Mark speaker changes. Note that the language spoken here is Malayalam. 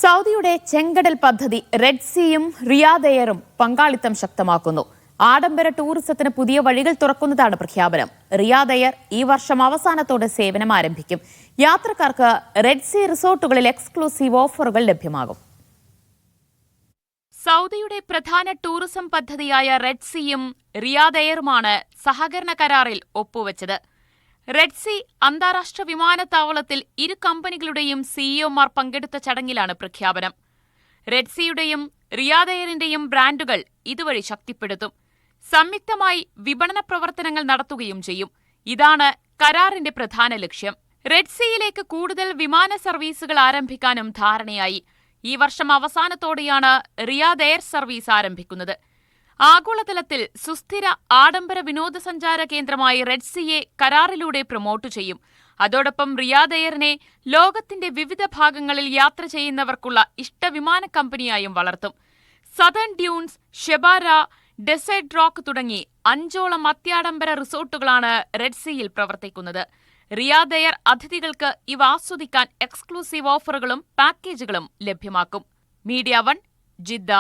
Speaker 1: സൗദിയുടെ ചെങ്കടൽ പദ്ധതി റെഡ് സീയും റിയാദ് എയറും പങ്കാളിത്തം ശക്തമാക്കുന്നു. ആഡംബര ടൂറിസത്തിന് പുതിയ വഴികൾ തുറക്കുന്നതാണ് പ്രഖ്യാപനം. റിയാദ് എയർ ഈ വർഷം അവസാനത്തോടെ സേവനം ആരംഭിക്കും. യാത്രക്കാർക്ക് റെഡ് സീ റിസോർട്ടുകളിൽ എക്സ്ക്ലൂസീവ് ഓഫറുകൾ ലഭ്യമാകും. സൗദിയുടെ പ്രധാന ടൂറിസം പദ്ധതിയായ റെഡ് സീയും റിയാദ് എയറുമാണ് സഹകരണ കരാറിൽ ഒപ്പുവെച്ചത്. റെഡ് സീ അന്താരാഷ്ട്ര വിമാനത്താവളത്തിൽ ഇരു കമ്പനികളുടെയും സിഇഒമാർ പങ്കെടുത്ത ചടങ്ങിലാണ് പ്രഖ്യാപനം. റെഡ് സീയുടെയും റിയാദ് എയറിന്റെയും ബ്രാൻഡുകൾ ഇതുവഴി ശക്തിപ്പെടുത്തും. സംയുക്തമായി വിപണന പ്രവർത്തനങ്ങൾ നടത്തുകയും ചെയ്യും. ഇതാണ് കരാറിന്റെ പ്രധാന ലക്ഷ്യം. റെഡ് സീയിലേക്ക് കൂടുതൽ വിമാന സർവീസുകൾ ആരംഭിക്കാനും ധാരണയായി. ഈ വർഷം അവസാനത്തോടെയാണ് റിയാദ് എയർ സർവീസ് ആരംഭിക്കുന്നത്. ആഗോളതലത്തിൽ സുസ്ഥിര ആഡംബര വിനോദസഞ്ചാര കേന്ദ്രമായി റെഡ് സീയെ കരാറിലൂടെ പ്രൊമോട്ട് ചെയ്യും. അതോടൊപ്പം റിയാദ് എയറിനെ ലോകത്തിന്റെ വിവിധ ഭാഗങ്ങളിൽ യാത്ര ചെയ്യുന്നവർക്കുള്ള ഇഷ്ടവിമാന കമ്പനിയായും വളർത്തും. സതേൺ ഡ്യൂൺസ്, ഷെബാര, ഡെസേർട്ട് റോക്ക് തുടങ്ങി 5ഓളം അത്യാഡംബര റിസോർട്ടുകളാണ് റെഡ് സീയിൽ പ്രവർത്തിക്കുന്നത്. റിയാദ് എയർ അതിഥികൾക്ക് ഇവ ആസ്വദിക്കാൻ എക്സ്ക്ലൂസീവ് ഓഫറുകളും പാക്കേജുകളും ലഭ്യമാക്കും. Media 1, Jeddah.